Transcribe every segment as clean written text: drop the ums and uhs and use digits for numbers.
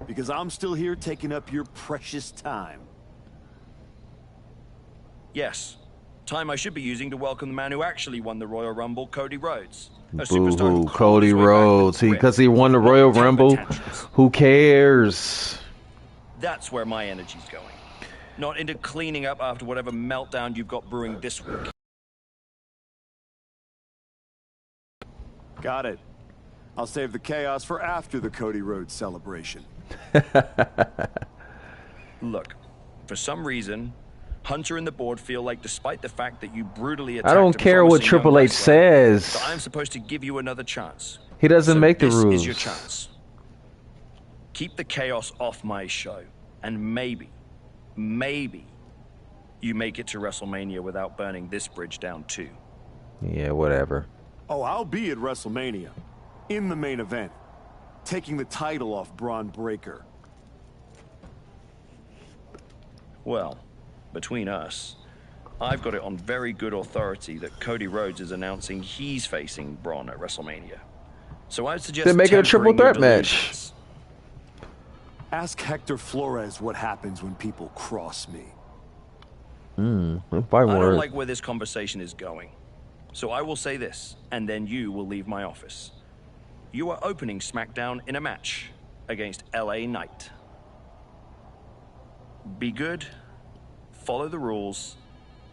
Because I'm still here taking up your precious time. Yes. Time I should be using to welcome the man who actually won the Royal Rumble, Cody Rhodes. Boo-hoo, Cody Rhodes. Because he won the Royal Rumble? Who cares? That's where my energy's going. Not into cleaning up after whatever meltdown you've got brewing this week. Got it. I'll save the chaos for after the Cody Rhodes celebration. Look, for some reason, Hunter and the board feel like despite the fact that you brutally attacked I don't care what Triple H says. I'm supposed to give you another chance. He doesn't make the rules. This is your chance. Keep the chaos off my show, and maybe you make it to WrestleMania without burning this bridge down too. Yeah, whatever. Oh, I'll be at WrestleMania. In the main event. Taking the title off Braun Breaker. Well, between us, I've got it on very good authority that Cody Rhodes is announcing he's facing Braun at WrestleMania. So I'd suggest they're making a triple threat match. Ask Hector Flores what happens when people cross me. I don't like where this conversation is going. So I will say this, and then you will leave my office. You are opening SmackDown in a match against LA Knight. Be good, follow the rules,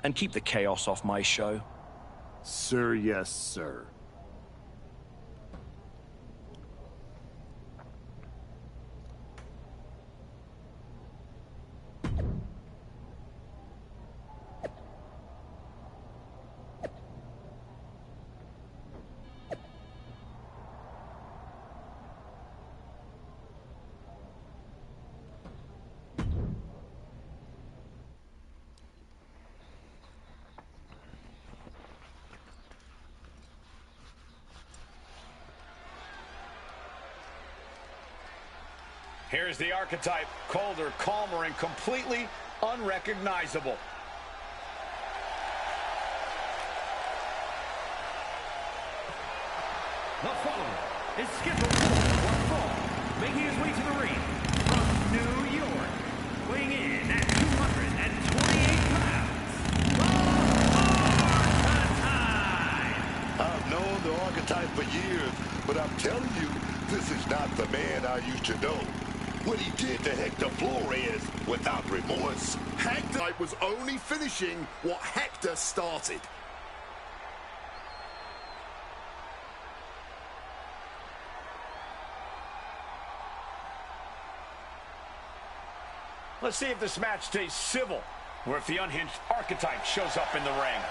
and keep the chaos off my show. Sir, yes, sir. Here's the archetype, colder, calmer, and completely unrecognizable. The follower is scheduled for one fall, making his way to the ring from New York, weighing in at 228 pounds. The Archetype! I've known the Archetype for years, but I'm telling you, this is not the man I used to know. What he did to Hector Flores without remorse. Hector was only finishing what Hector started. Let's see if this match stays civil, or if the unhinged Archetype shows up in the ring.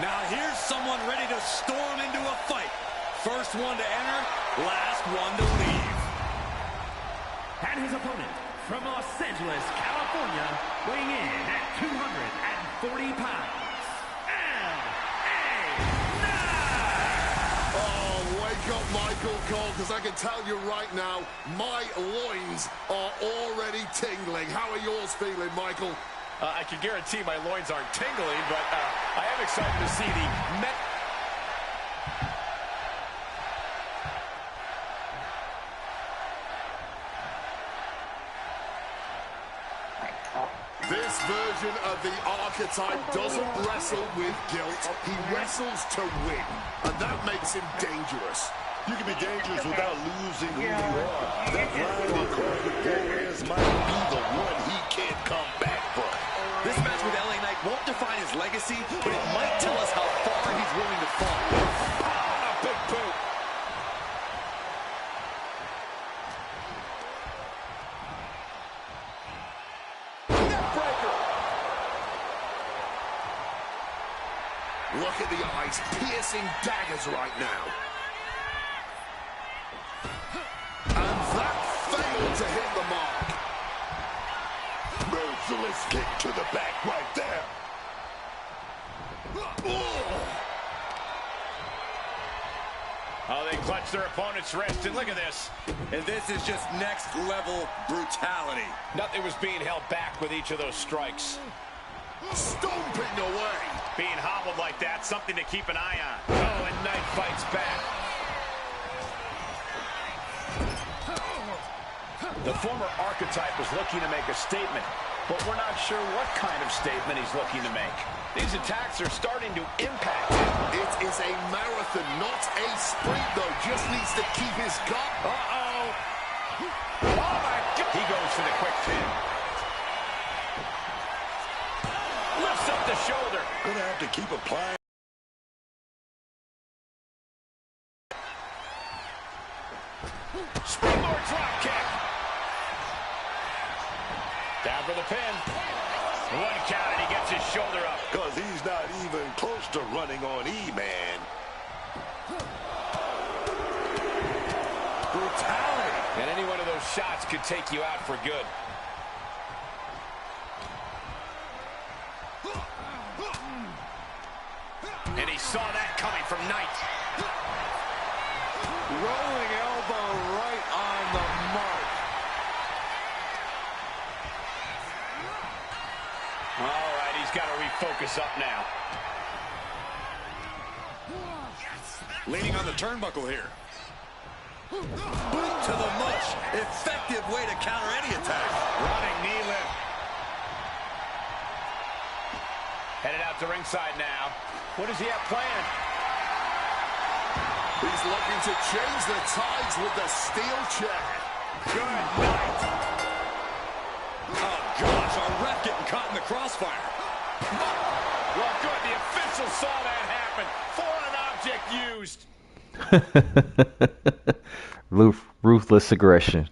Now here's someone ready to storm into a fight. First one to enter, last one to leave. And his opponent from Los Angeles, California, weighing in at 240 pounds, LA Knight! Oh, wake up, Michael Cole, because I can tell you right now, my loins are already tingling. How are yours feeling, Michael? I can guarantee my loins aren't tingling, but I am excited to see the This version of the Archetype doesn't wrestle with guilt. He wrestles to win, and that makes him dangerous. You can be dangerous without losing who you are. That line they call the Flores might be the one he can't come back from. This match with LA Knight won't define his legacy, but it might tell us how far he's willing to fall. Ah, big boot. Look at the eyes, piercing daggers right now. And that failed to hit the mark. Merciless kick to the back right there. Oh, they clutch their opponent's wrist, and look at this. And this is just next level brutality. Nothing was being held back with each of those strikes. Stomping away. Being hobbled like that, something to keep an eye on. Oh, and Knight fights back. The former archetype was looking to make a statement, but we're not sure what kind of statement he's looking to make. These attacks are starting to impact him. It is a marathon, not a sprint, though. Just needs to keep his gut. Uh-oh. Oh, my God. He goes for the quick pin. Lifts up the shoulder. Gonna have to keep applying. Springboard drop kick. Down for the pin. One count and he gets his shoulder up. Because he's not even close to running on E-Man. Brutality. And any one of those shots could take you out for good. And he saw that coming from Knight. Rolling elbow right on the mark. All right, he's got to refocus up now. Leaning on the turnbuckle here. Boot to the mush. Effective way to counter any attack. Running knee lift. Headed out to ringside now. What does he have planned? He's looking to change the tides with the steel chair. Good night. Oh, gosh, our ref getting caught in the crossfire. Well, good. The official saw that happen. Foreign object used. Ruthless aggression.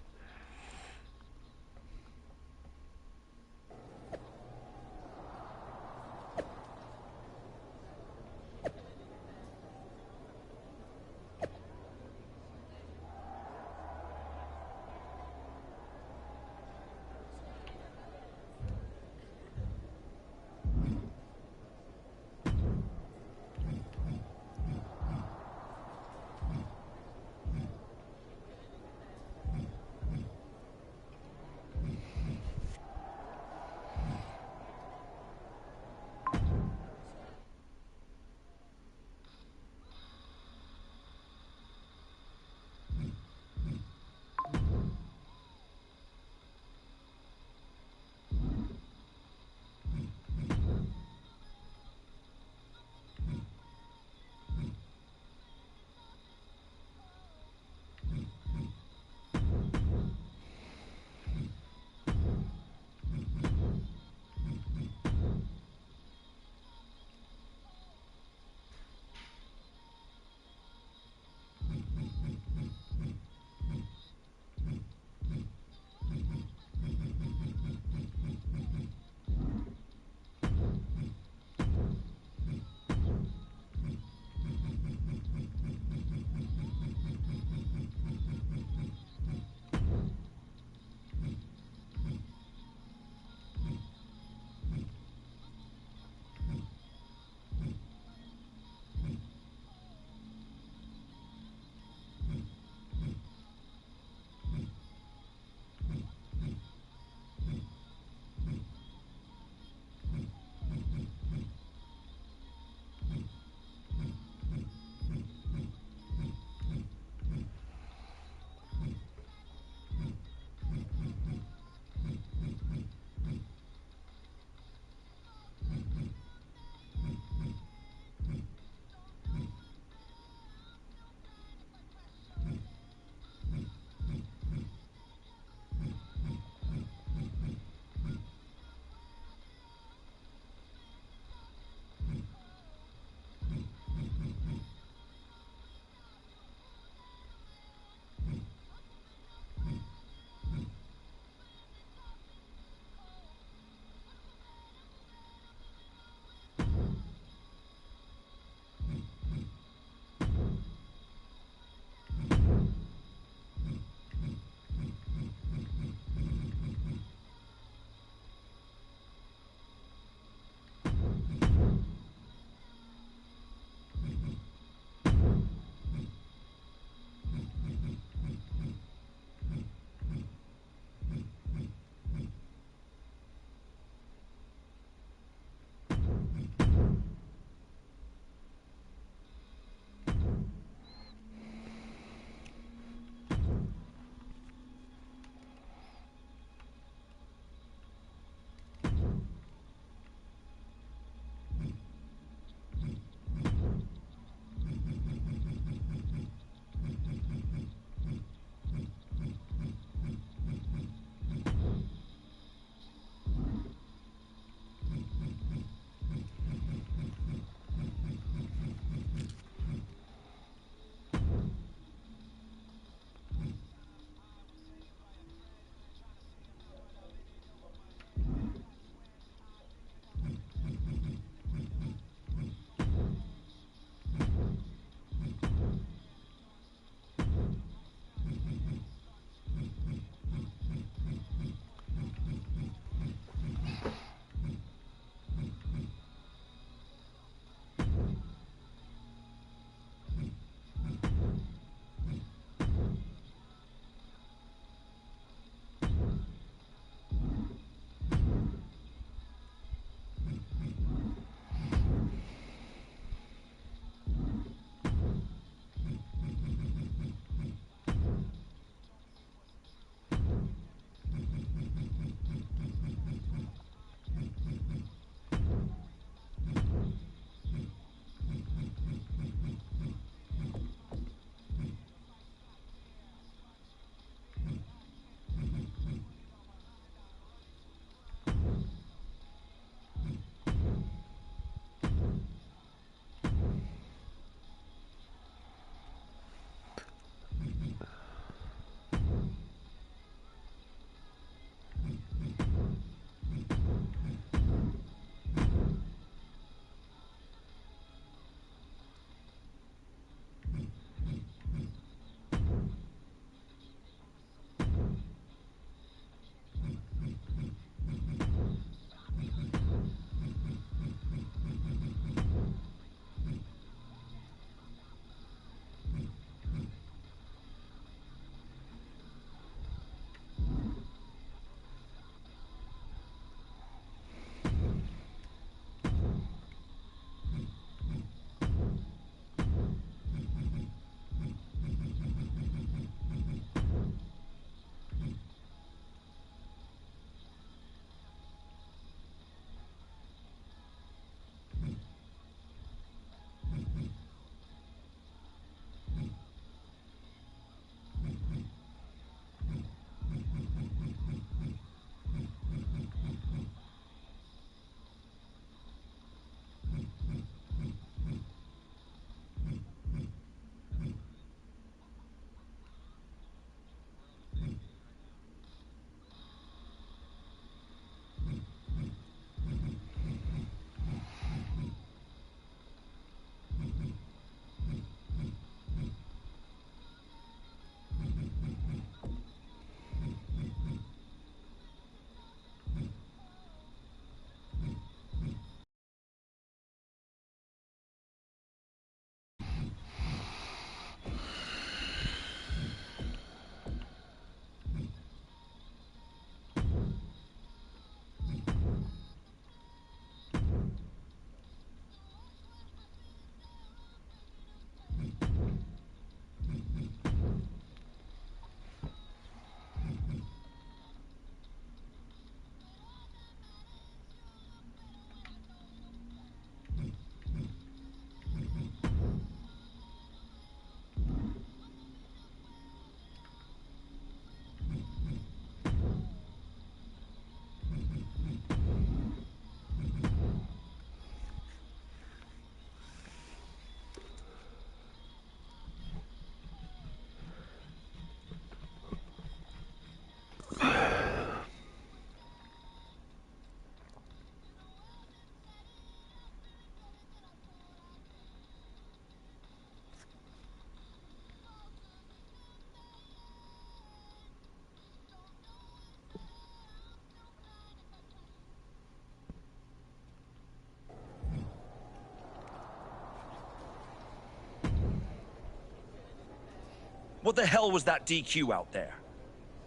What the hell was that DQ out there?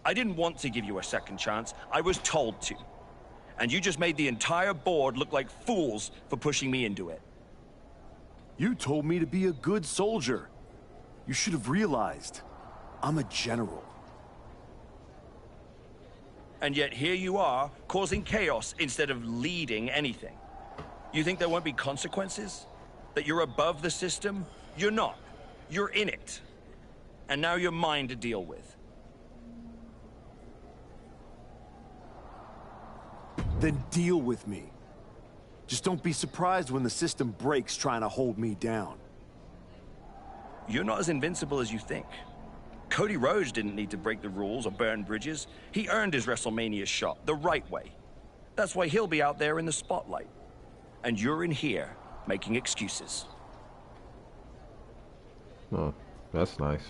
I didn't want to give you a second chance. I was told to. And you just made the entire board look like fools for pushing me into it. You told me to be a good soldier. You should have realized I'm a general. And yet here you are, causing chaos instead of leading anything. You think there won't be consequences? That you're above the system? You're not. You're in it. And now you're mine to deal with. Then deal with me. Just don't be surprised when the system breaks trying to hold me down. You're not as invincible as you think. Cody Rhodes didn't need to break the rules or burn bridges. He earned his WrestleMania shot the right way. That's why he'll be out there in the spotlight. And you're in here making excuses. Oh, that's nice.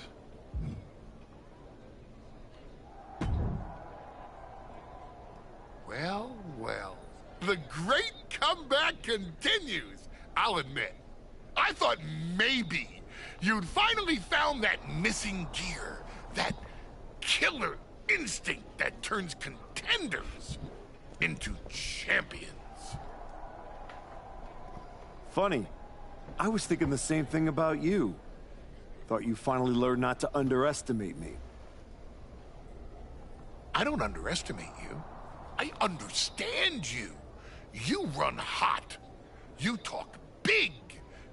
Well, well. The great comeback continues, I'll admit. I thought maybe you'd finally found that missing gear, that killer instinct that turns contenders into champions. Funny. I was thinking the same thing about you. Thought you finally learned not to underestimate me. I don't underestimate you. I understand you. You run hot. You talk big.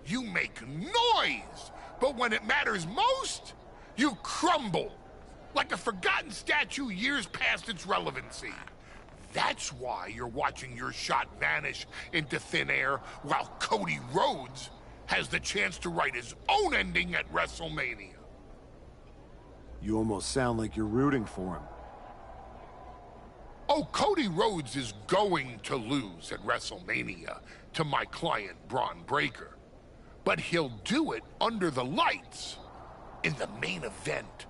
You make noise. But when it matters most, you crumble. Like a forgotten statue years past its relevancy. That's why you're watching your shot vanish into thin air while Cody Rhodes has the chance to write his own ending at WrestleMania. You almost sound like you're rooting for him. Oh, Cody Rhodes is going to lose at WrestleMania to my client, Braun Breaker. But he'll do it under the lights, in the main event,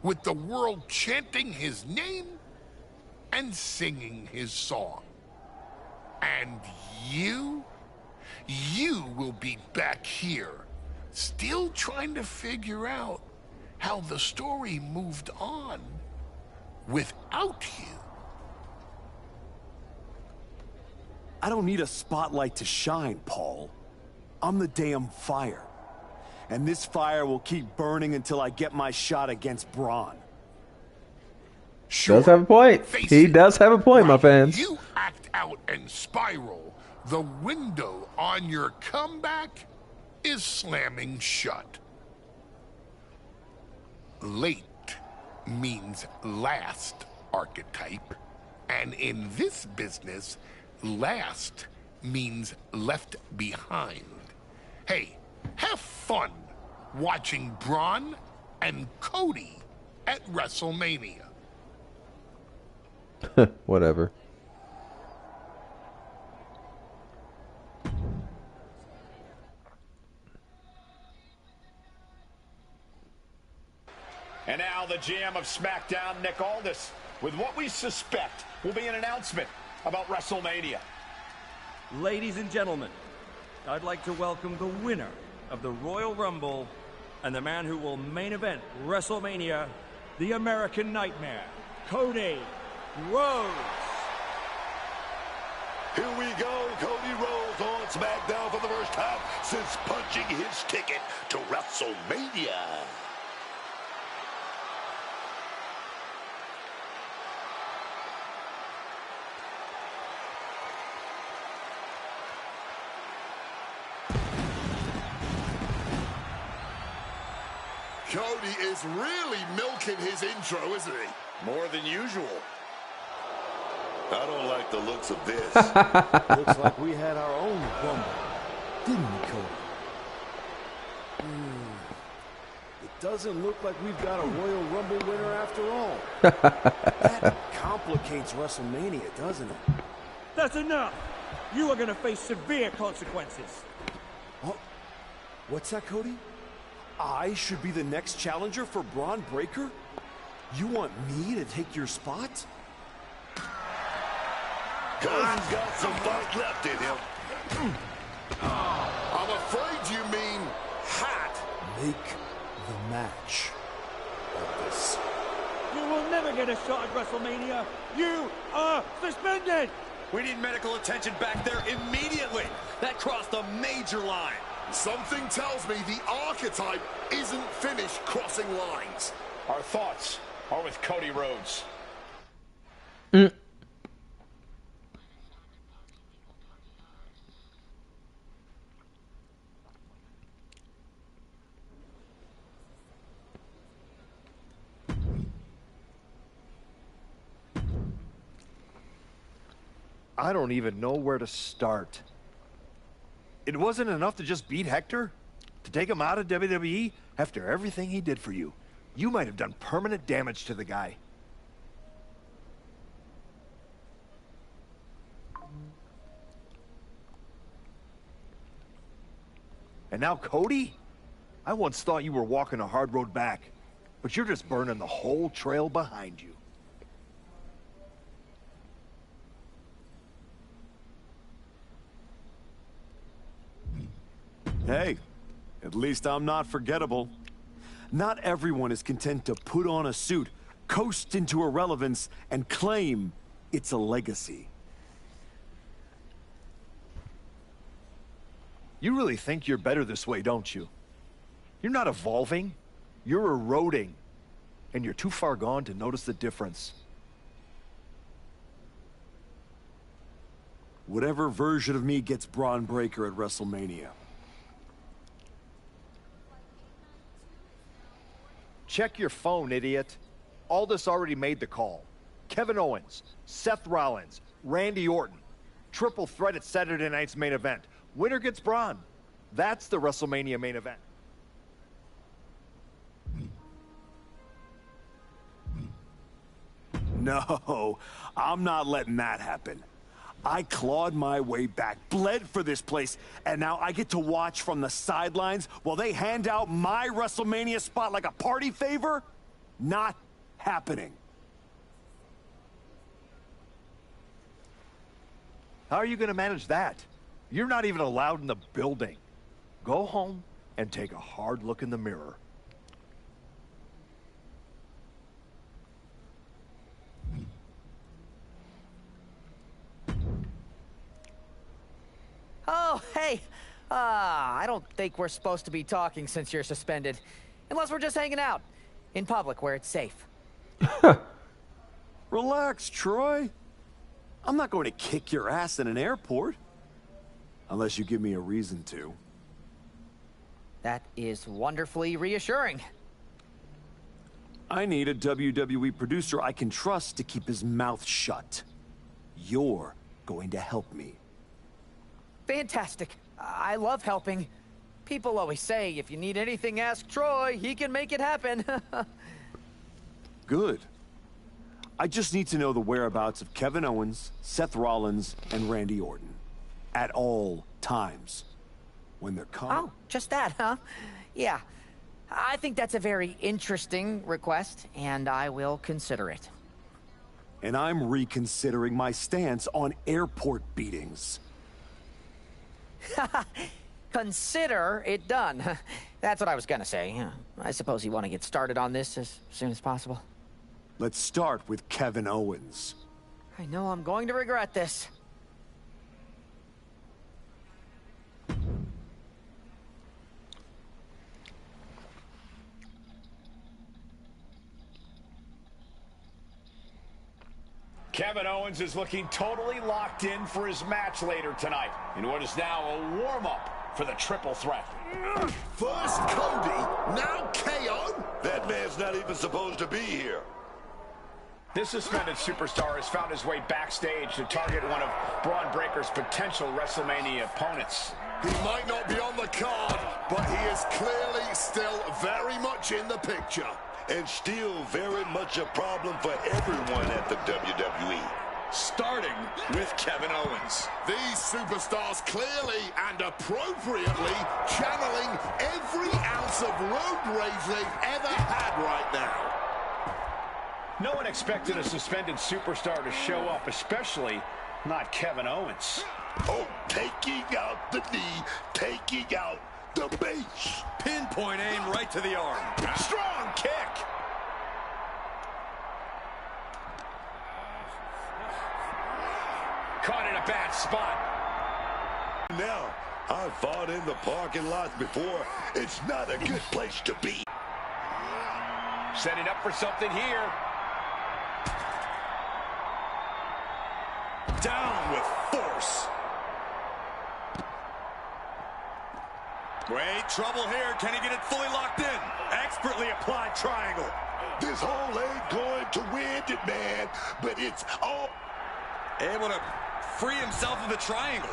with the world chanting his name and singing his song. And you will be back here, still trying to figure out how the story moved on without you. I don't need a spotlight to shine, Paul. I'm the damn fire. And this fire will keep burning until I get my shot against Braun. Sure, does have a point. He does have a point, my fans. You act out and spiral, the window on your comeback is slamming shut. Late means last, archetype. And in this business, last means left behind. Hey, have fun watching Braun and Cody at WrestleMania. Whatever. And now the GM of SmackDown, Nick Aldis, with what we suspect will be an announcement about WrestleMania. Ladies and gentlemen, I'd like to welcome the winner of the Royal Rumble and the man who will main event WrestleMania, the American Nightmare, Cody Rhodes. Here we go, Cody Rhodes on SmackDown for the first time since punching his ticket to WrestleMania. Cody is really milking his intro, isn't he? More than usual. I don't like the looks of this. Looks like we had our own Rumble, didn't we, Cody? It doesn't look like we've got a Royal Rumble winner after all. That complicates WrestleMania, doesn't it? That's enough. You are going to face severe consequences. Oh, what's that, Cody? I should be the next challenger for Braun Breaker? You want me to take your spot? Cody's got some fight left in him. I'm afraid you mean hot. Make the match. get a shot at WrestleMania, you are suspended! We need medical attention back there immediately. That crossed a major line. Something tells me the archetype isn't finished crossing lines. Our thoughts are with Cody Rhodes. I don't even know where to start. It wasn't enough to just beat Hector? To take him out of WWE after everything he did for you? You might have done permanent damage to the guy. And now Cody? I once thought you were walking a hard road back, but you're just burning the whole trail behind you. Hey, at least I'm not forgettable. Not everyone is content to put on a suit, coast into irrelevance, and claim it's a legacy. You really think you're better this way, don't you? You're not evolving, you're eroding. And you're too far gone to notice the difference. Whatever version of me gets Braun Breaker at WrestleMania. Check your phone, idiot. Aldous already made the call. Kevin Owens, Seth Rollins, Randy Orton. Triple threat at Saturday night's main event. Winner gets Braun. That's the WrestleMania main event. No, I'm not letting that happen. I clawed my way back, bled for this place, and now I get to watch from the sidelines while they hand out my WrestleMania spot like a party favor? Not happening. How are you going to manage that? You're not even allowed in the building. Go home and take a hard look in the mirror. Oh, hey. I don't think we're supposed to be talking since you're suspended. Unless we're just hanging out. In public, where it's safe. Relax, Troy. I'm not going to kick your ass in an airport. Unless you give me a reason to. That is wonderfully reassuring. I need a WWE producer I can trust to keep his mouth shut. You're going to help me. Fantastic. I love helping. People always say, if you need anything, ask Troy. He can make it happen. Good. I just need to know the whereabouts of Kevin Owens, Seth Rollins, and Randy Orton. At all times. When they're coming. Oh, just that, huh? Yeah. I think that's a very interesting request, and I will consider it. And I'm reconsidering my stance on airport beatings. Consider it done. That's what I was gonna say. I suppose you want to get started on this as soon as possible. Let's start with Kevin Owens. I know I'm going to regret this. Kevin Owens is looking totally locked in for his match later tonight in what is now a warm-up for the triple threat. First Cody, now KO? That man's not even supposed to be here. This suspended superstar has found his way backstage to target one of Braun Breaker's potential WrestleMania opponents. He might not be on the card, but he is clearly still very much in the picture. And still very much a problem for everyone at the WWE. Starting with Kevin Owens. These superstars clearly and appropriately channeling every ounce of road rage they've ever had right now. No one expected a suspended superstar to show up, especially not Kevin Owens. Oh, taking out the knee, taking out the base. Pinpoint aim right to the arm. Strong kick. bad spot. Now, I've fought in the parking lots before. It's not a good place to be. Setting up for something here. Down with force. Wait, trouble here. Can he get it fully locked in? Expertly applied triangle. This hole ain't going to win it, man, but it's all... Able to free himself of the triangle.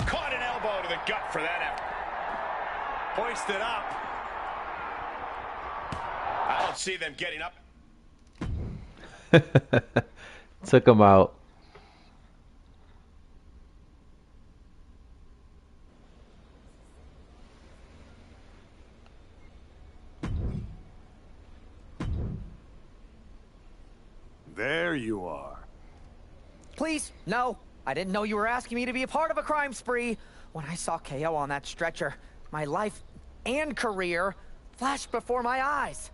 Caught an elbow to the gut for that effort. Hoisted up. I don't see them getting up. Took him out. There you are. Please, no. I didn't know you were asking me to be a part of a crime spree. When I saw KO on that stretcher, my life and career flashed before my eyes.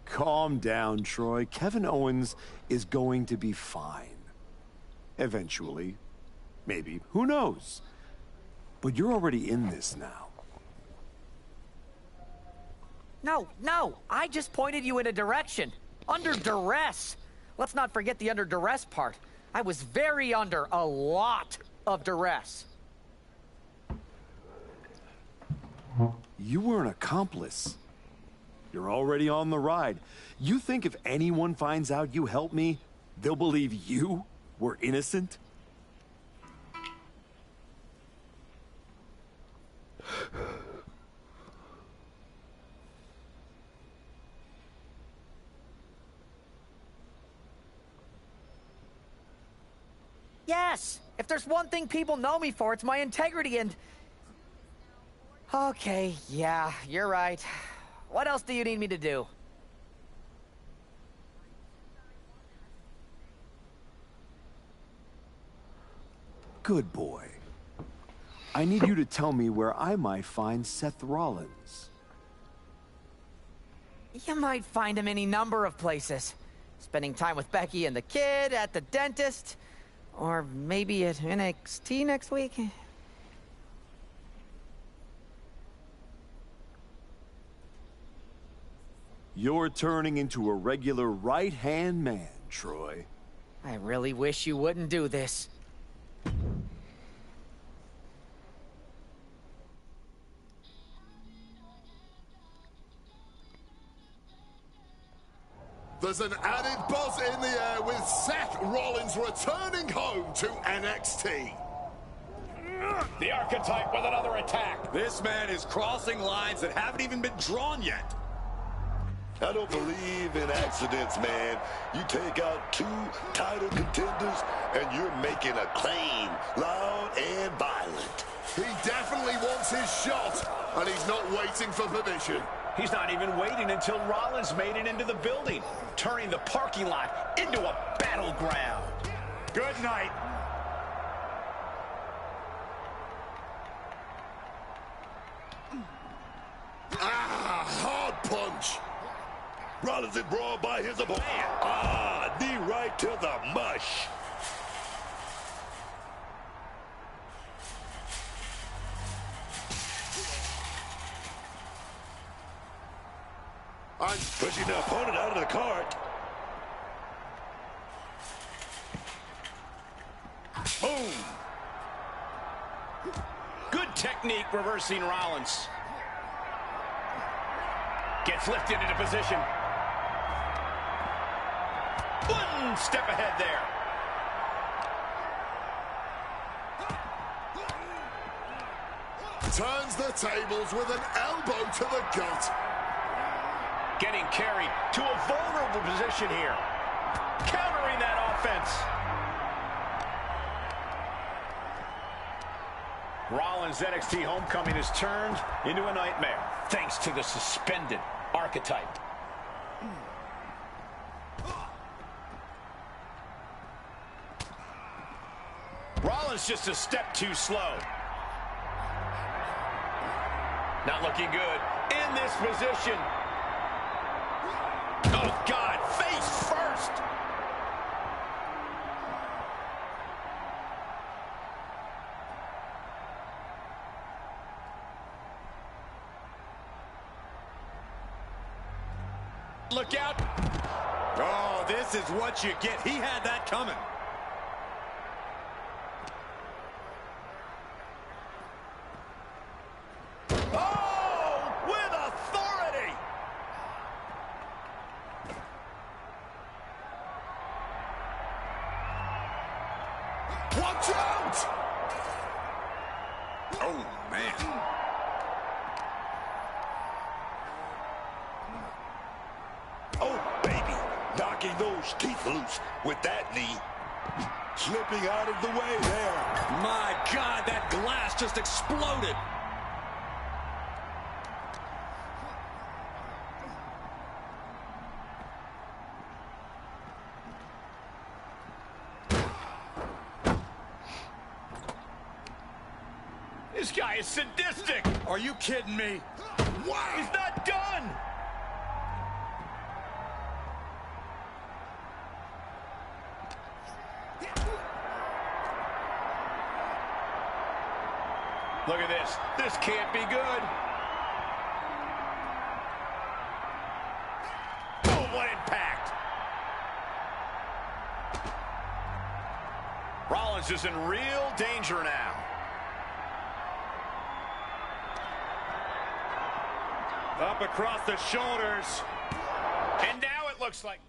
Calm down, Troy. Kevin Owens is going to be fine. Eventually. Maybe. Who knows? But you're already in this now. No. I just pointed you in a direction. Under duress. Let's not forget the under duress part. I was very under a lot of duress. You were an accomplice. You're already on the ride. You think if anyone finds out you helped me, they'll believe you were innocent? Yes! If there's one thing people know me for, it's my integrity and... Okay, yeah, you're right. What else do you need me to do? Good boy. I need you to tell me where I might find Seth Rollins. You might find him any number of places. Spending time with Becky and the kid, at the dentist, or maybe at NXT next week. You're turning into a regular right-hand man, Troy. I really wish you wouldn't do this. There's an added buzz in the air with Seth Rollins returning home to NXT. The archetype with another attack. This man is crossing lines that haven't even been drawn yet. I don't believe in accidents, man. You take out 2 title contenders, and you're making a claim, loud and violent. He definitely wants his shot, and he's not waiting for permission. He's not even waiting until Rollins made it into the building, turning the parking lot into a battleground. Good night. Hard punch. Rollins is brawled by his opponent. Knee right to the mush. And pushing the opponent out of the cart. Boom. Good technique reversing Rollins. Gets lifted into position. One step ahead there. turns the tables with an elbow to the gut. Getting carried to a vulnerable position here. Countering that offense. Rollins' NXT homecoming has turned into a nightmare, thanks to the suspended archetype. Rollins just a step too slow. Not looking good in this position. Oh, God, face first. Look out. Oh, this is what you get. He had that coming. Oh, with authority. Watch out! Oh, man. Oh, baby. Knocking those teeth loose with that knee. Slipping out of the way there. My God, that glass just exploded. This guy is sadistic. Are you kidding me? Wow, he's not done. Look at this. This can't be good. Oh, what impact. Rollins is in real danger now. Up across the shoulders. And now it looks like...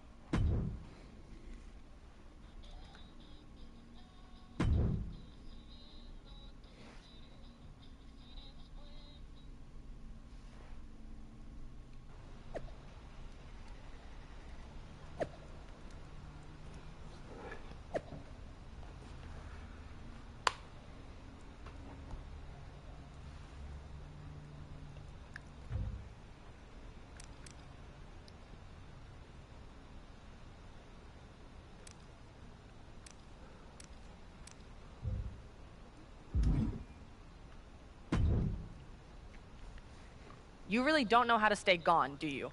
You really don't know how to stay gone, do you?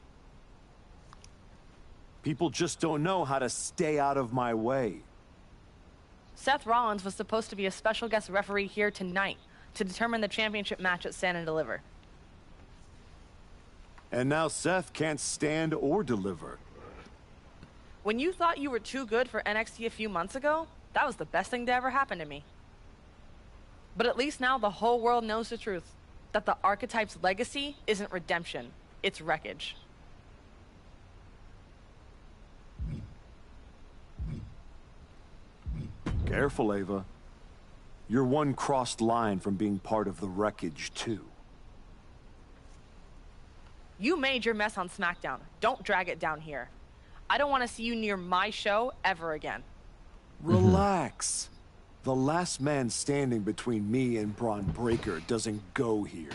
People just don't know how to stay out of my way. Seth Rollins was supposed to be a special guest referee here tonight to determine the championship match at Stand and Deliver. And now Seth can't stand or deliver. When you thought you were too good for NXT a few months ago, that was the best thing to ever happen to me. But at least now the whole world knows the truth. That the Archetype's legacy isn't redemption, it's wreckage. Careful, Ava. You're one crossed line from being part of the wreckage, too. You made your mess on SmackDown. Don't drag it down here. I don't want to see you near my show ever again. Relax. The last man standing between me and Braun Breaker doesn't go here.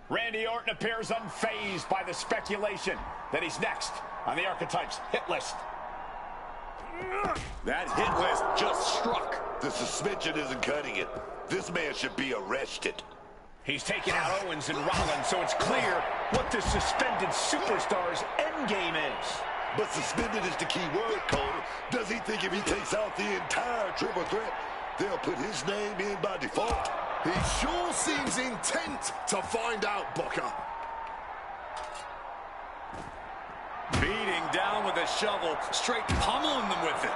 Randy Orton appears unfazed by the speculation that he's next on the Archetype's hit list. That hit list just struck. The suspension isn't cutting it. This man should be arrested. He's taking out Owens and Rollins, so it's clear what this suspended superstar's endgame is. But suspended is the key word, Cole. Does he think if he takes out the entire triple threat, they'll put his name in by default? He sure seems intent to find out, Booker. Beating down with a shovel, straight pummeling them with it.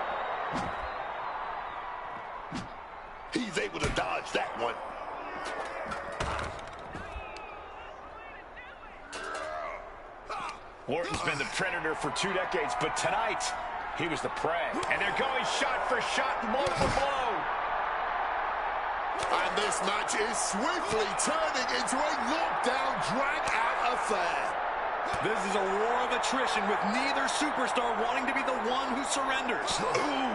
He's able to dodge that one. Orton's been the predator for 2 decades, but tonight, he was the prey. And they're going shot for shot, blow for blow. And this match is swiftly turning into a knockdown, drag-out affair. This is a war of attrition with neither superstar wanting to be the one who surrenders. Ooh.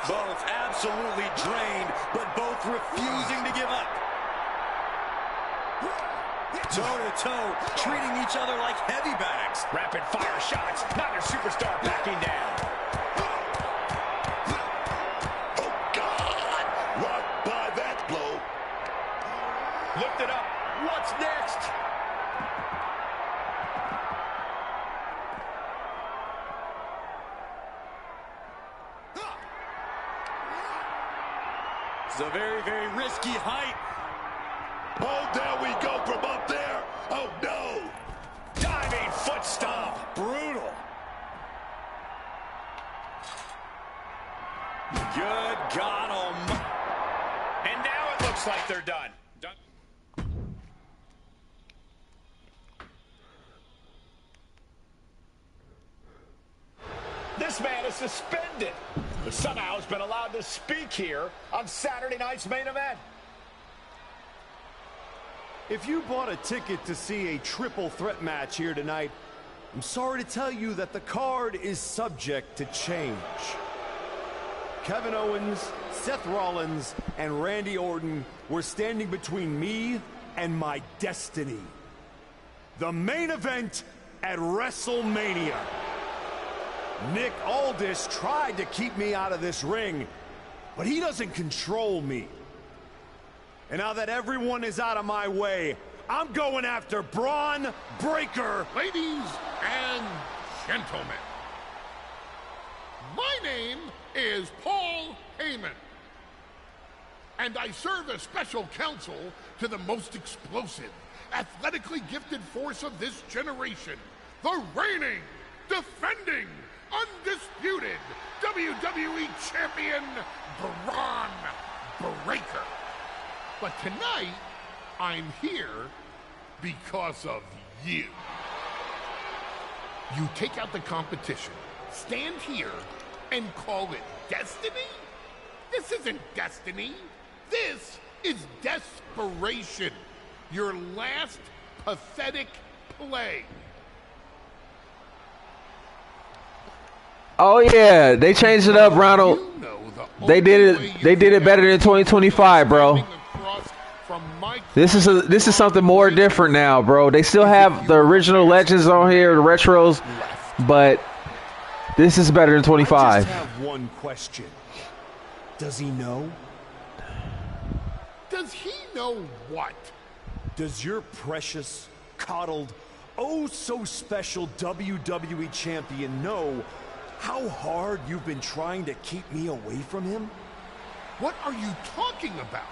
Both absolutely drained, but both refusing to give up. Toe-to-toe, treating each other like heavy bags. Rapid fire shots. Neither superstar backing down. Oh, God. Rocked by that blow. Lift it up. What's next? It's a very, very risky height. Oh, there we go from up there. Oh, no. Diving foot stomp. Brutal. Good God almighty. And now it looks like they're done. This man is suspended, but somehow has been allowed to speak here on Saturday night's main event. If you bought a ticket to see a triple threat match here tonight, I'm sorry to tell you that the card is subject to change. Kevin Owens, Seth Rollins, and Randy Orton were standing between me and my destiny. The main event at WrestleMania. Nick Aldis tried to keep me out of this ring, but he doesn't control me. And now that everyone is out of my way, I'm going after Braun Breaker. Ladies and gentlemen, my name is Paul Heyman, and I serve as special counsel to the most explosive, athletically gifted force of this generation, the reigning, defending, undisputed WWE Champion, Braun Breaker. But tonight, I'm here because of you. You take out the competition, stand here, and call it destiny? This isn't destiny. This is desperation. Your last pathetic play. Oh yeah, they changed it up, Ronald. They did it. They did it better than 2025, bro. This is something more different now, bro. They still have the original legends on here, the retros, but this is better than 25. I just have one question. Does he know? Does he know what? Does your precious, coddled, oh so special WWE champion know how hard you've been trying to keep me away from him? What are you talking about?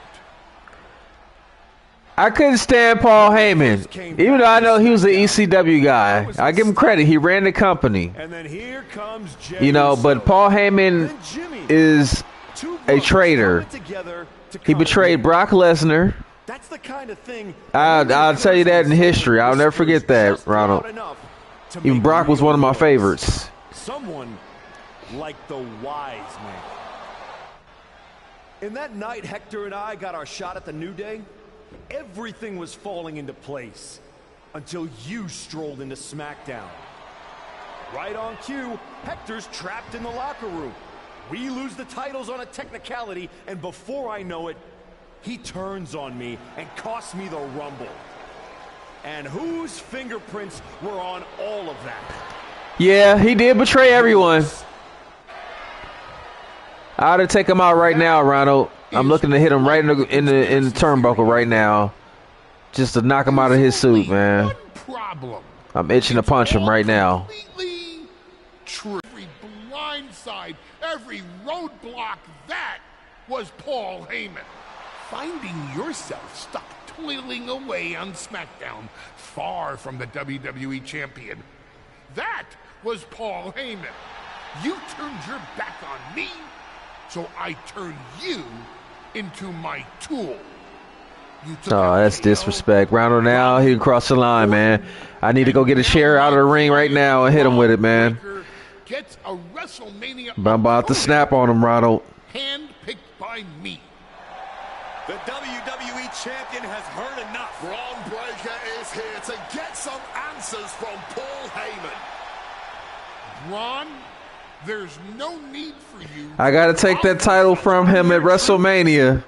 I couldn't stand Paul Heyman, even though I know he was an ECW guy. I give him credit; he ran the company. And then here comes you know, but Paul Heyman is a traitor. He betrayed Brock Lesnar. That's the kind of thing. I'll tell you that in history. I'll never forget that, Ronald. Even Brock was one of my favorites. Someone like the wise man. In that night Hector and I got our shot at the New Day, everything was falling into place until you strolled into SmackDown. Right on cue, Hector's trapped in the locker room. We lose the titles on a technicality, and before I know it, he turns on me and costs me the Rumble. And whose fingerprints were on all of that? Yeah, he did betray everyone. I ought to take him out right now, Ronald. I'm looking to hit him right in the turnbuckle right now, just to knock him out of his suit, man. I'm itching to punch him right now. Every blindside, every roadblock, that was Paul Heyman. Finding yourself stuck toiling away on SmackDown, far from the WWE Champion. That was Paul Heyman. You turned your back on me, so I turned you into my tool. Oh, that's disrespect. Ronald now, he crossed the line, man. I need to go get a chair out of the ring right now and hit him with it, man. But I'm about to snap on him, Ronald. Handpicked by me. The WWE Champion has heard enough. Braun Breaker is here to get some answers from Paul Heyman. Braun, There's no need for you. I gotta take that title from him at WrestleMania.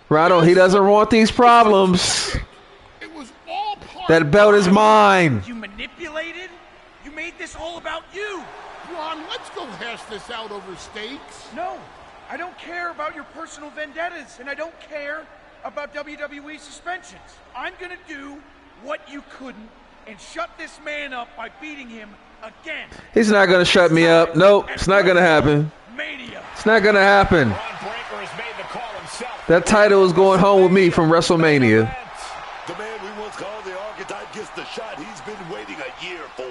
Rhino, he doesn't want these problems. It was all part That belt is mine. You manipulated? You made this all about you. Ron, let's go hash this out over stakes. No, I don't care about your personal vendettas, and I don't care about WWE suspensions. I'm gonna do what you couldn't and shut this man up by beating him again. He's not gonna shut me up. Nope, it's not gonna happen. Mania. It's not gonna happen. Ron Breakker has made the call himself. That title is going home with me from WrestleMania. The man we once called the Archetype gets the shot he's been waiting a year for.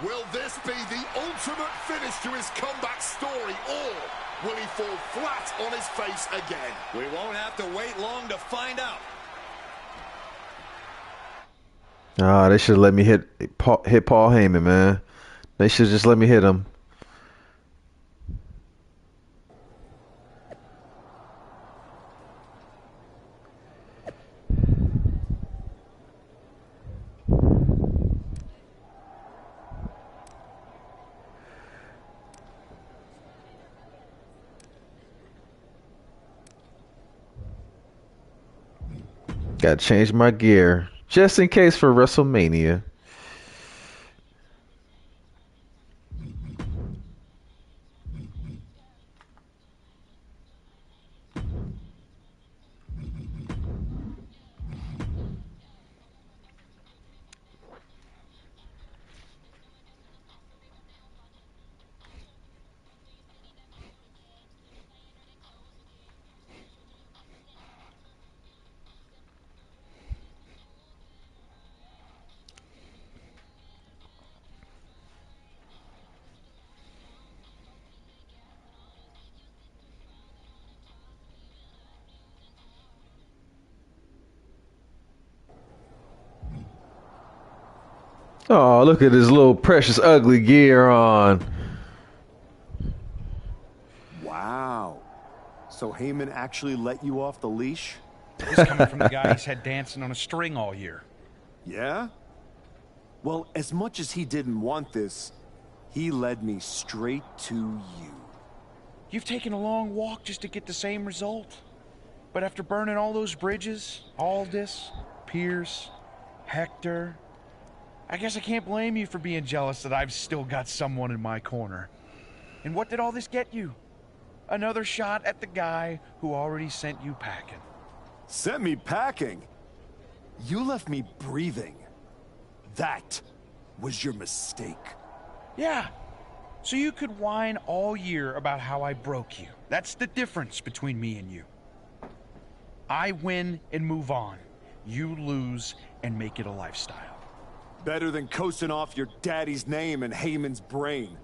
Will this be the ultimate finish to his comeback story, or will he fall flat on his face again? We won't have to wait long to find out. Ah, they should let me hit Paul Heyman, man. They should just let me hit him. Gotta change my gear just in case for WrestleMania. Oh, look at his little precious ugly gear on. Wow. So Heyman actually let you off the leash? This is coming from the guy he's had dancing on a string all year. Yeah? Well, as much as he didn't want this, he led me straight to you. You've taken a long walk just to get the same result. But after burning all those bridges, Aldis, Pierce, Hector, I guess I can't blame you for being jealous that I've still got someone in my corner. And what did all this get you? Another shot at the guy who already sent you packing. Sent me packing? You left me breathing. That was your mistake. Yeah. So you could whine all year about how I broke you. That's the difference between me and you. I win and move on. You lose and make it a lifestyle. Better than coasting off your daddy's name and Heyman's brain.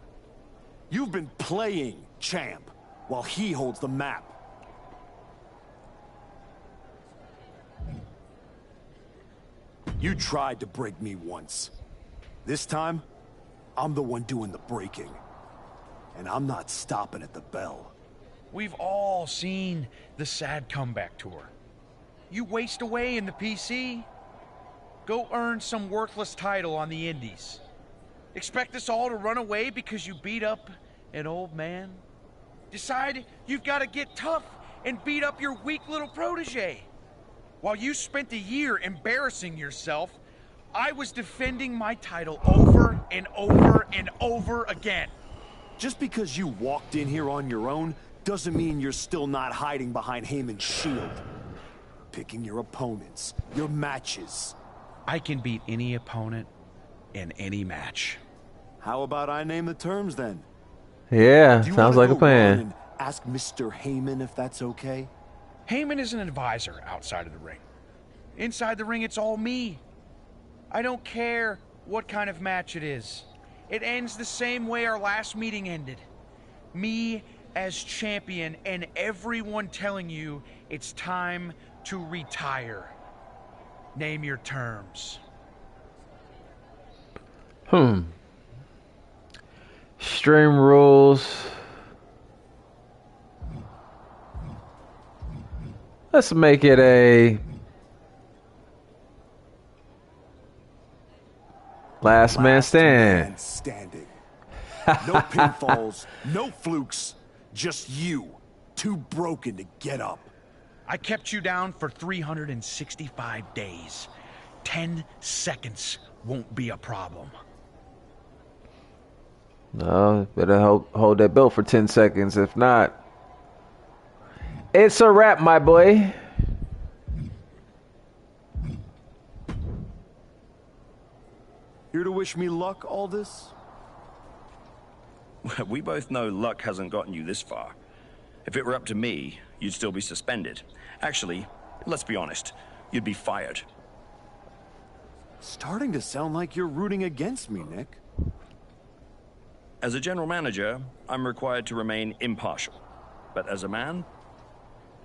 You've been playing champ while he holds the map. You tried to break me once. This time, I'm the one doing the breaking. And I'm not stopping at the bell. We've all seen the sad comeback tour. You waste away in the PC. Go earn some worthless title on the indies. Expect us all to run away because you beat up an old man? Decide you've got to get tough and beat up your weak little protege. While you spent a year embarrassing yourself, I was defending my title over and over and over again. Just because you walked in here on your own doesn't mean you're still not hiding behind Heyman's shield. Picking your opponents, your matches. I can beat any opponent in any match. How about I name the terms then? Yeah, sounds like a plan. And ask Mr. Heyman if that's okay? Heyman is an advisor outside of the ring. Inside the ring, it's all me. I don't care what kind of match it is. It ends the same way our last meeting ended. Me as champion and everyone telling you it's time to retire. Name your terms. Stream rules. Let's make it a last man standing. No pinfalls, no flukes. Just you, too broken to get up. I kept you down for 365 days. 10 seconds won't be a problem. No, better hold that belt for 10 seconds. If not, it's a wrap, my boy. Here to wish me luck, Aldous? We both know luck hasn't gotten you this far. If it were up to me, you'd still be suspended. Actually, let's be honest, you'd be fired. Starting to sound like you're rooting against me, Nick. As a general manager, I'm required to remain impartial. But as a man,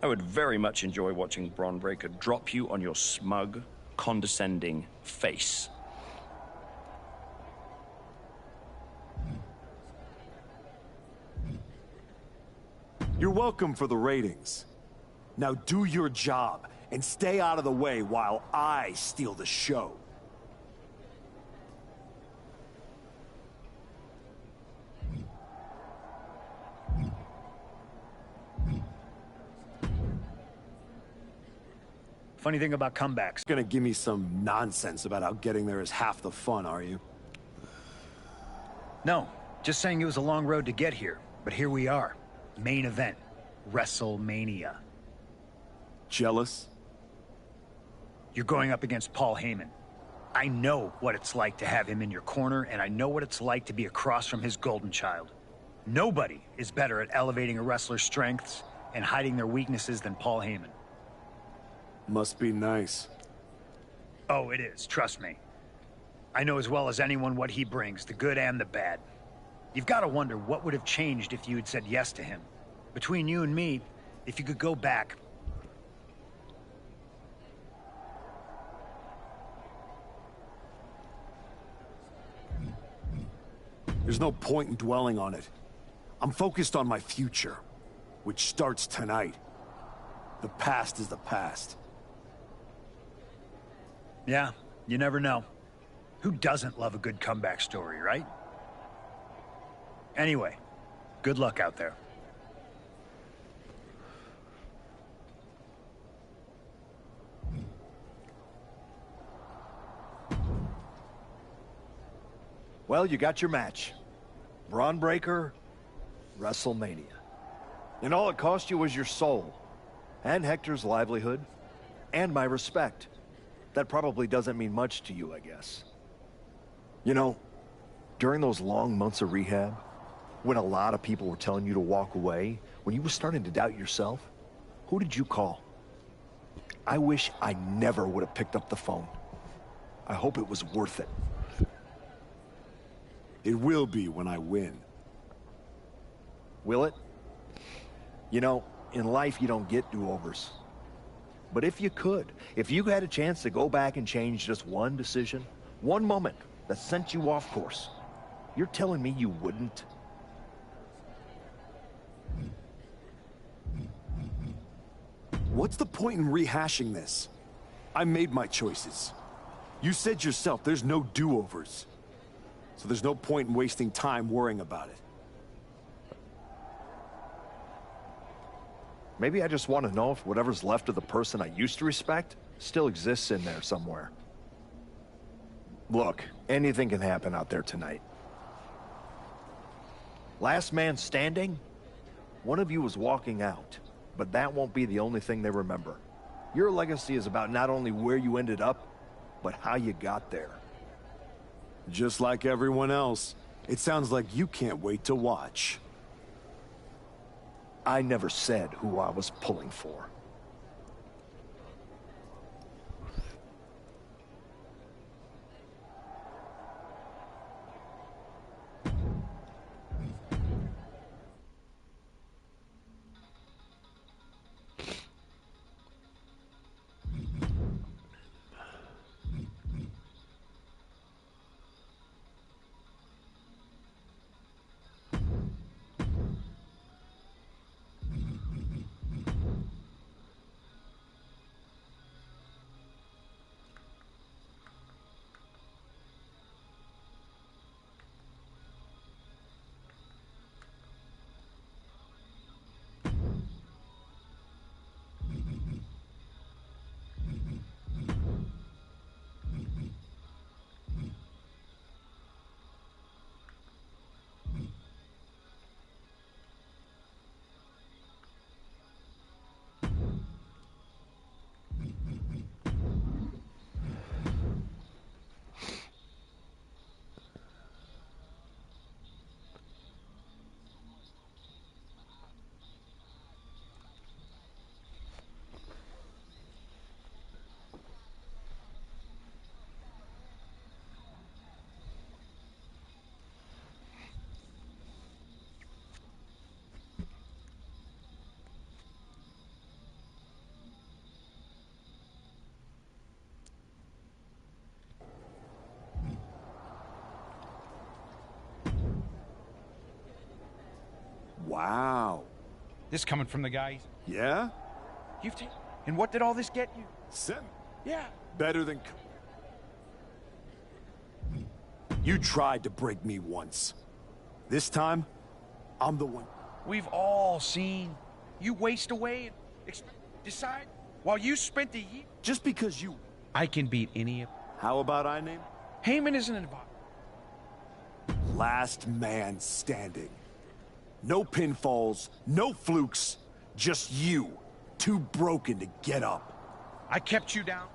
I would very much enjoy watching Bron Breakker drop you on your smug, condescending face. You're welcome for the ratings. Now do your job and stay out of the way while I steal the show. Funny thing about comebacks. Gonna give me some nonsense about how getting there is half the fun, are you? No, just saying it was a long road to get here, but here we are. Main event, WrestleMania. Jealous? You're going up against Paul Heyman. I know what it's like to have him in your corner, and I know what it's like to be across from his golden child. Nobody is better at elevating a wrestler's strengths and hiding their weaknesses than Paul Heyman. Must be nice. Oh, it is, trust me. I know as well as anyone what he brings, the good and the bad. You've got to wonder what would have changed if you had said yes to him. Between you and me, if you could go back... There's no point in dwelling on it. I'm focused on my future, which starts tonight. The past is the past. Yeah, you never know. Who doesn't love a good comeback story, right? Anyway, good luck out there. Well, you got your match. Bron Breakker, WrestleMania. And all it cost you was your soul, and Hector's livelihood, and my respect. That probably doesn't mean much to you, I guess. You know, during those long months of rehab, when a lot of people were telling you to walk away, when you were starting to doubt yourself, who did you call? I wish I never would have picked up the phone. I hope it was worth it. It will be when I win. Will it? You know, in life you don't get do-overs. But if you could, if you had a chance to go back and change just one decision, one moment that sent you off course, you're telling me you wouldn't? What's the point in rehashing this? I made my choices. You said yourself there's no do-overs. So there's no point in wasting time worrying about it. Maybe I just want to know if whatever's left of the person I used to respect still exists in there somewhere. Look, anything can happen out there tonight. Last man standing? One of you was walking out, but that won't be the only thing they remember. Your legacy is about not only where you ended up, but how you got there. Just like everyone else, it sounds like you can't wait to watch. I never said who I was pulling for. Wow. This coming from the guy. Yeah? And what did all this get you? Yeah. Better than... You tried to break me once. This time, I'm the one. We've all seen you waste away and decide while you spent the year. Just because you... I can beat any of... How about I name? Heyman isn't involved. Last man standing. No pinfalls, no flukes, just you. Too broken to get up. I kept you down.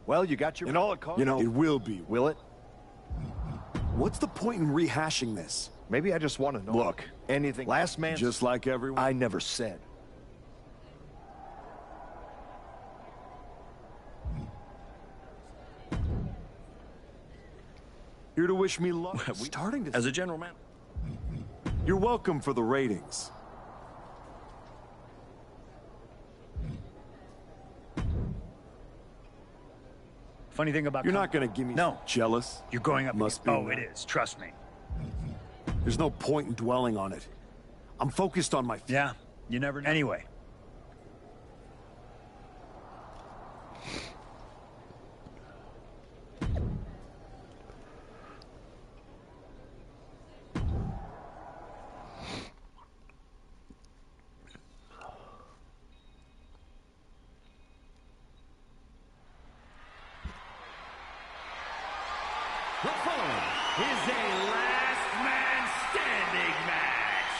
Well, you got your... And all it costs? You know, it will be. Will it? What's the point in rehashing this? Maybe I just want to know. Look, anything... Last man... Just like everyone? I never said. Here to wish me luck. Starting to... As a general man. You're welcome for the ratings. Funny thing about... You're not going to give me... No. Jealous? You're going up... Must be. Oh, it is. Trust me. There's no point in dwelling on it. I'm focused on my... Yeah, you never know. Anyway. The following is a last man standing match.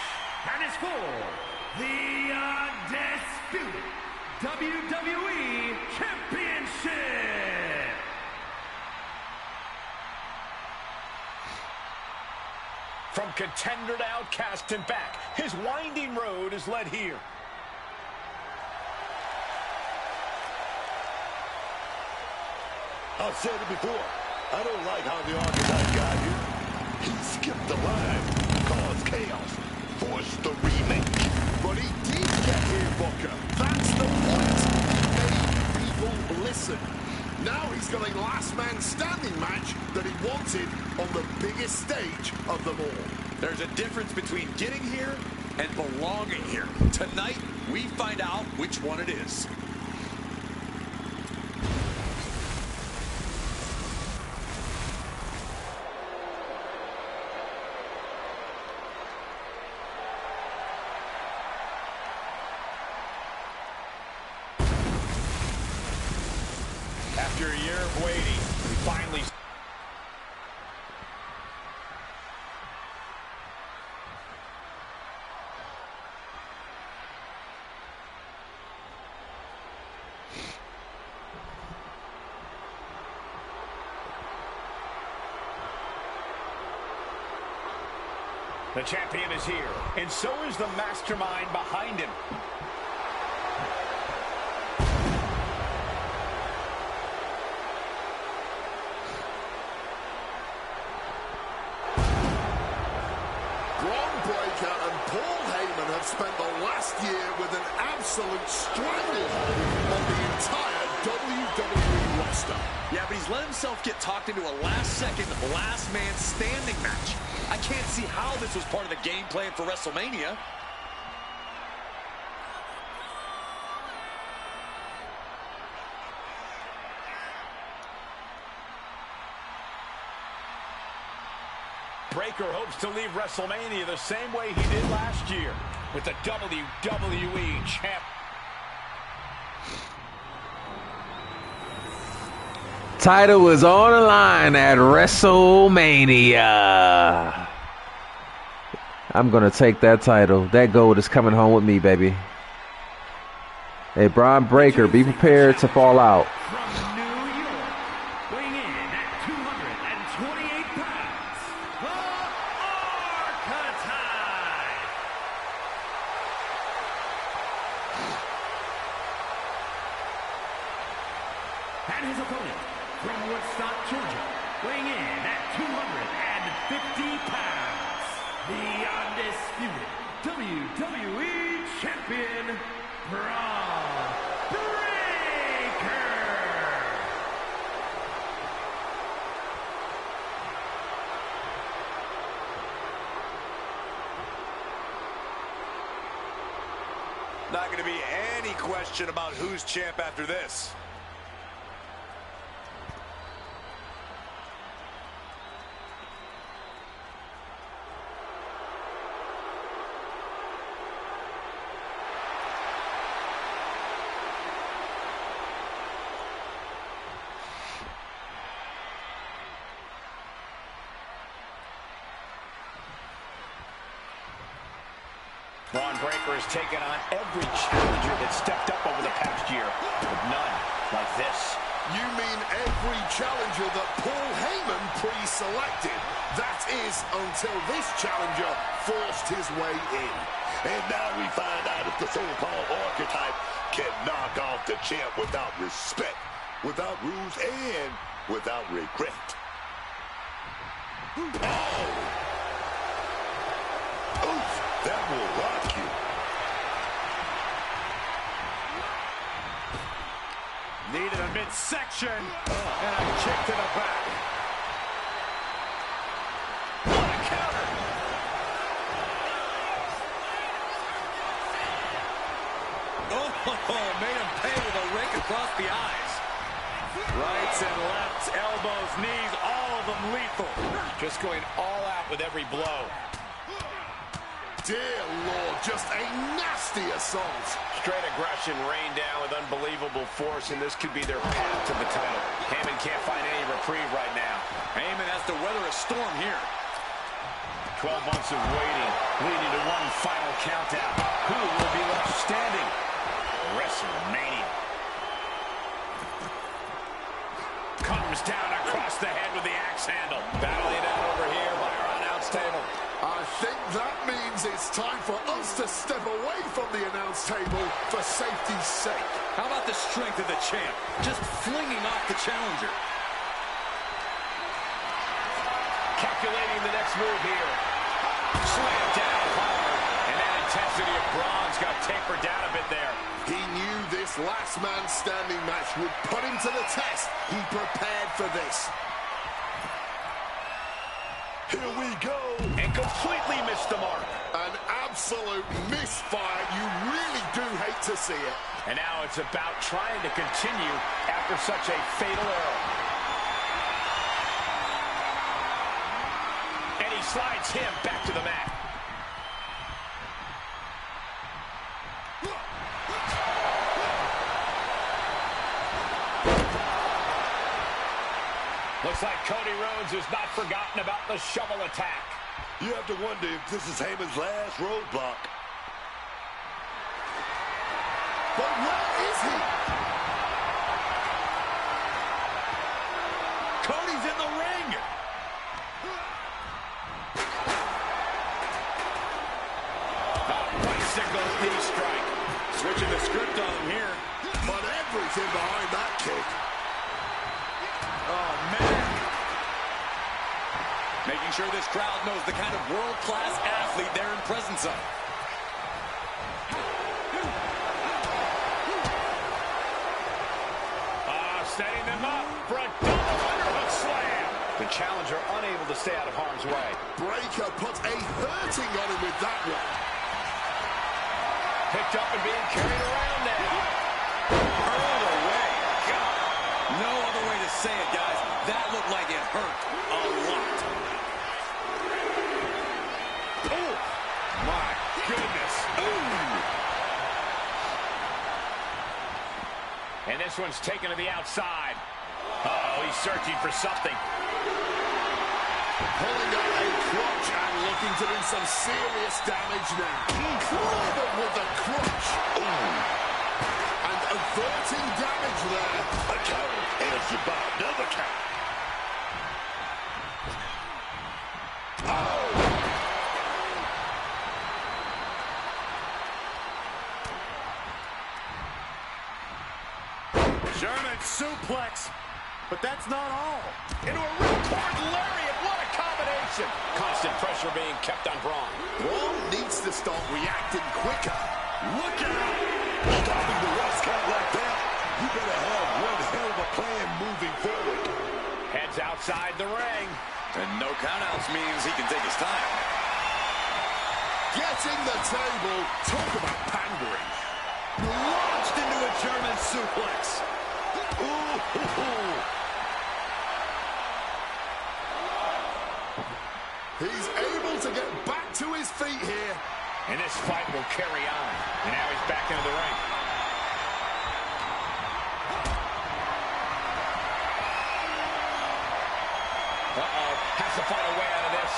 And it's for the undisputed WWE Championship. From contender to outcast and back, his winding road is led here. I've said it before. I don't like how the Archetype got here. He skipped the line, caused chaos, forced the remake. But he did get here, Booker. That's the point. He made people listen. Now he's got a last man standing match that he wanted on the biggest stage of them all. There's a difference between getting here and belonging here. Tonight, we find out which one it is. After a year of waiting, we finally... The champion is here, and so is the mastermind behind him. Spent the last year with an absolute stranglehold on the entire WWE roster. Yeah, but he's let himself get talked into a last-second, last man standing match. I can't see how this was part of the game plan for WrestleMania. Breakker hopes to leave WrestleMania the same way he did last year with the WWE Champ. Title was on the line at WrestleMania. I'm going to take that title. That gold is coming home with me, baby. Hey, Braun Breakker, be prepared to fall out. And his opponent, from Woodstock, Georgia, weighing in at 250 pounds, the undisputed WWE Champion, Braun Breaker. Not going to be any question about who's champ after this. Braun Breaker has taken on every challenger that stepped up over the past year, but none like this. You mean every challenger that Paul Heyman pre-selected? That is until this challenger forced his way in. And now we find out if the so-called archetype can knock off the champ without respect, without rules, and without regret. Oh! Oof, that will rock you. Needed a midsection, and a kick to the back. What a counter! Oh, made him pay with a rake across the eyes. Rights and lefts, elbows, knees, all of them lethal. Just going all out with every blow. Dear Lord, just a nasty assault. Straight aggression rained down with unbelievable force, and this could be their path to the title. Heyman can't find any reprieve right now. Heyman has to weather a storm here. 12 months of waiting, leading to one final countdown. Who will be left standing? WrestleMania. Comes down across the head with the axe handle. Battling it out over here by our announce table. I think that means it's time for us to step away from the announce table for safety's sake. How about the strength of the champ? Just flinging off the challenger. Calculating the next move here. Slam down hard. And that intensity of Braun's got tapered down a bit there. He knew this last man standing match would put him to the test. He prepared for this. Here we go. And completely missed the mark. An absolute misfire. You really do hate to see it. And now it's about trying to continue after such a fatal error. And he slides him back to the mat. Looks like Cody Rhodes has not forgotten about the shovel attack. You have to wonder if this is Heyman's last roadblock. But where is he? Cody's in the ring. A bicycle knee strike. Switching the script on him here. But everything behind that kick. Oh, man. Making sure this crowd knows the kind of world-class athlete they're in presence of. Setting them up for a double underhook slam. The challenger unable to stay out of harm's way. Breaker puts a hurting on him with that one. Picked up and being carried around now. Hurled away. God. No other way to say it, guys. That looked like it hurt a lot. Oh, my goodness. Ooh. And this one's taken to the outside. Uh-oh, he's searching for something. Pulling out a crotch and looking to do some serious damage now. Clever with the crotch. Ooh. And averting damage there. A count answered by another count. Oh! German suplex, but that's not all. Into a ripcord lariat. What a combination. domination. Constant pressure being kept on Braun. Braun needs to start reacting quicker. Look out! Stopping the West count like that, you better have one hell of a plan moving forward. Heads outside the ring. And no countouts means he can take his time. Getting the table. Talk about pandering. Launched into a German suplex. Ooh. He's able to get back to his feet here. And this fight will carry on. And now he's back into the ring. Uh-oh. Has to find a way out of this.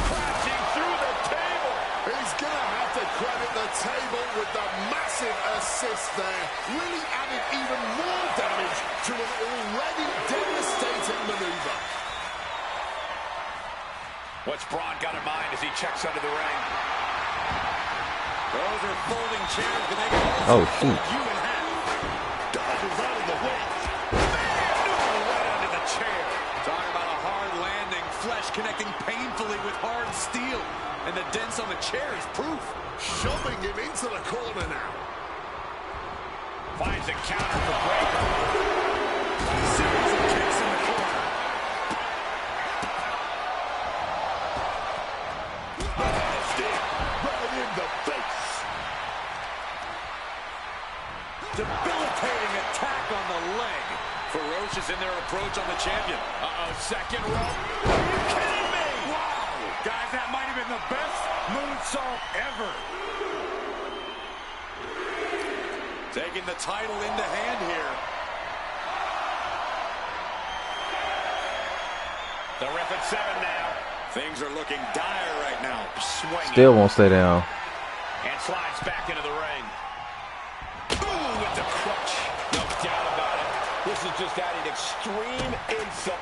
Crashing through the table. He's going to have to credit the table with the massive assist there. Really added even more damage to an already devastating maneuver. What's Braun got in mind as he checks under the ring? Those are folding chairs to make it. Oh, shoot. You in half. Dodges out of the way. Right under the chair. Talking about a hard landing, flesh connecting painfully with hard steel. And the dents on the chair is proof. Shoving him into the corner now. Finds a counter for Breaker. Series of kicks in the corner. Right in the face. Debilitating attack on the leg. Ferocious in their approach on the champion. Uh-oh, second rope. Are you kidding me? Wow. Guys, that might have been the best moonsault ever. Taking the title into hand here. The ref at 7 now. Things are looking dire right now. Swinging. Still won't stay down. And slides back into the ring. Ooh, with the crutch. No doubt about it. This is just adding extreme insult.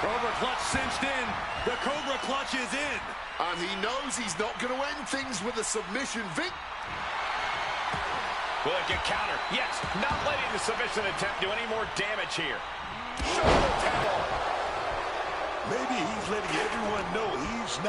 Cobra clutch cinched in. The Cobra clutch is in. And he knows he's not going to end things with a submission victory. Will it get countered? Yes, not letting the submission attempt do any more damage here. Shoulder table. Maybe he's letting everyone know he's not.